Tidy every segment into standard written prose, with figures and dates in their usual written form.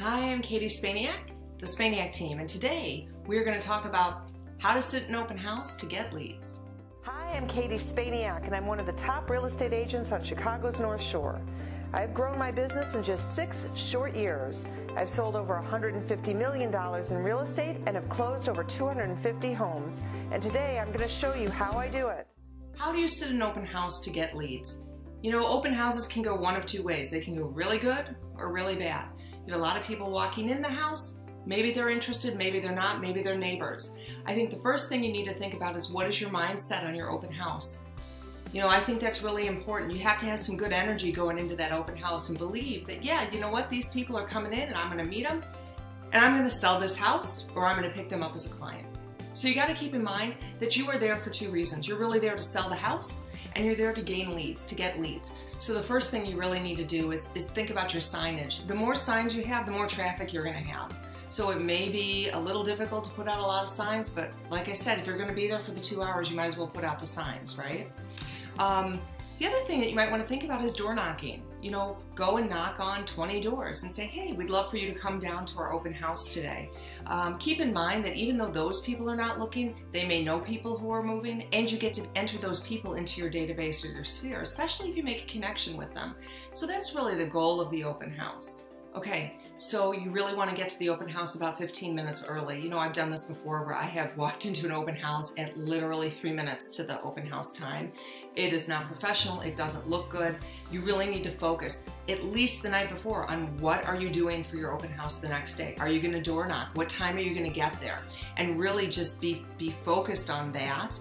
Hi, I'm Kati Spaniak, the Spaniak Team, and today we're going to talk about how to sit in open house to get leads. Hi, I'm Kati Spaniak, and I'm one of the top real estate agents on Chicago's North Shore. I've grown my business in just 6 short years. I've sold over $150 million in real estate and have closed over 250 homes. And today I'm going to show you how I do it. How do you sit in an open house to get leads? You know, open houses can go one of two ways. They can go really good or really bad. You have a lot of people walking in the house. Maybe they're interested, maybe they're not, maybe they're neighbors. I think the first thing you need to think about is what is your mindset on your open house? You know, I think that's really important. You have to have some good energy going into that open house and believe that, yeah, you know what, these people are coming in and I'm going to meet them and I'm going to sell this house or I'm going to pick them up as a client. So you got to keep in mind that you are there for two reasons. You're really there to sell the house and you're there to gain leads, to get leads. So the first thing you really need to do is think about your signage. The more signs you have, the more traffic you're going to have. So it may be a little difficult to put out a lot of signs, but like I said, if you're going to be there for the 2 hours, you might as well put out the signs, right? The other thing that you might want to think about is door knocking. You know, go and knock on 20 doors and say, hey, we'd love for you to come down to our open house today. Keep in mind that even though those people are not looking, they may know people who are moving, and you get to enter those people into your database or your sphere, especially if you make a connection with them. So that's really the goal of the open house. Okay, so you really want to get to the open house about 15 minutes early. You know, I've done this before where I have walked into an open house at literally 3 minutes to the open house time. It is not professional. It doesn't look good. You really need to focus at least the night before on what are you doing for your open house the next day. Are you going to door knock? What time are you going to get there? And really just be focused on that.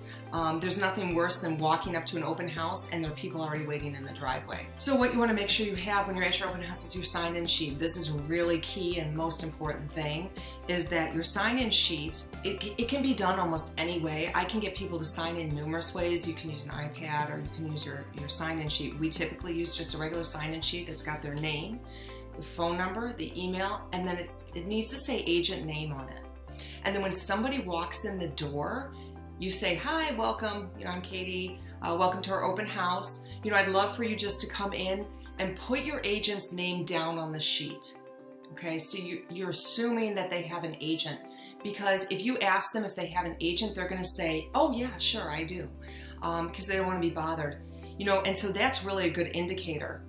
There's nothing worse than walking up to an open house and there are people already waiting in the driveway. So what you want to make sure you have when you're at your open house is your sign-in sheet. This is really key and most important thing is that your sign-in sheet, it can be done almost any way. I can get people to sign in numerous ways. You can use an iPad or you can use your sign-in sheet. We typically use just a regular sign-in sheet that's got their name, the phone number, the email, and then it needs to say agent name on it. And then when somebody walks in the door, you say, hi, welcome, you know, I'm Kati, welcome to our open house. You know, I'd love for you just to come in and put your agent's name down on the sheet. Okay, so you're assuming that they have an agent, because if you ask them if they have an agent, they're gonna say, oh yeah, sure, I do, because they don't wanna be bothered. You know, and so that's really a good indicator.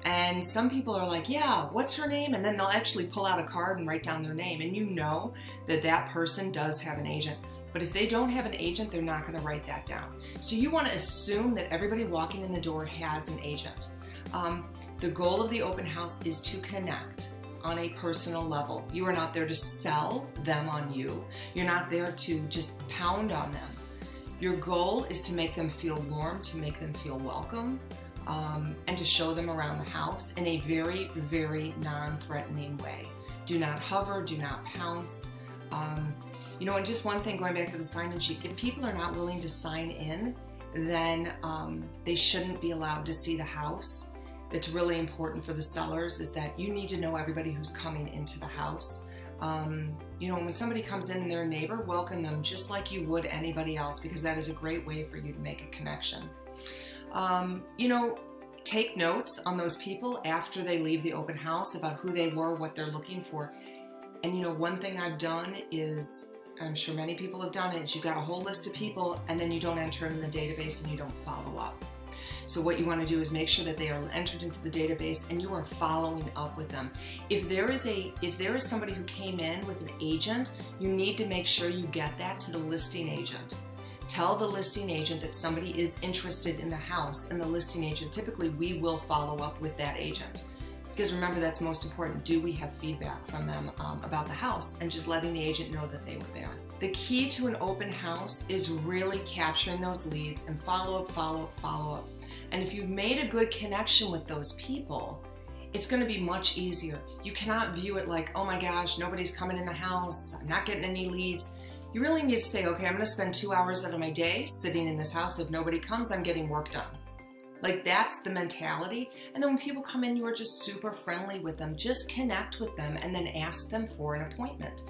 And some people are like, yeah, what's her name? And then they'll actually pull out a card and write down their name, and you know that that person does have an agent. But if they don't have an agent, they're not going to write that down. So you want to assume that everybody walking in the door has an agent. The goal of the open house is to connect on a personal level. You are not there to sell them on you. You're not there to just pound on them. Your goal is to make them feel warm, to make them feel welcome, and to show them around the house in a very, very non-threatening way. Do not hover, do not pounce. You know, and just one thing, going back to the sign-in sheet, if people are not willing to sign in, then they shouldn't be allowed to see the house. It's really important for the sellers is that you need to know everybody who's coming into the house. You know, when somebody comes in and they're a neighbor, welcome them just like you would anybody else, because that is a great way for you to make a connection. You know, take notes on those people after they leave the open house about who they were, what they're looking for. And you know, one thing I've done is, I'm sure many people have done it, is you got a whole list of people and then you don't enter them in the database and you don't follow up. So what you want to do is make sure that they are entered into the database and you are following up with them. If there is somebody who came in with an agent, you need to make sure you get that to the listing agent. Tell the listing agent that somebody is interested in the house, and the listing agent, typically we will follow up with that agent. Because remember, that's most important. Do we have feedback from them about the house, and just letting the agent know that they were there. The key to an open house is really capturing those leads and follow up, follow up, follow up. And if you've made a good connection with those people, it's going to be much easier. You cannot view it like, oh my gosh, nobody's coming in the house, I'm not getting any leads. You really need to say, okay, I'm going to spend 2 hours out of my day sitting in this house. If nobody comes, I'm getting work done. Like, that's the mentality. And then when people come in, you are just super friendly with them. Just connect with them and then ask them for an appointment.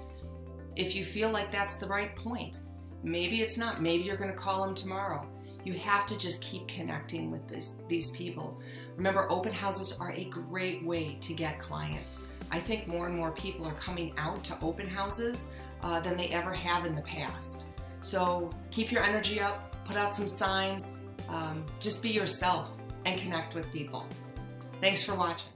If you feel like that's the right point, maybe it's not. Maybe you're going to call them tomorrow. You have to just keep connecting with these people. Remember, open houses are a great way to get clients. I think more and more people are coming out to open houses than they ever have in the past. So keep your energy up, put out some signs, just be yourself and connect with people. Thanks for watching.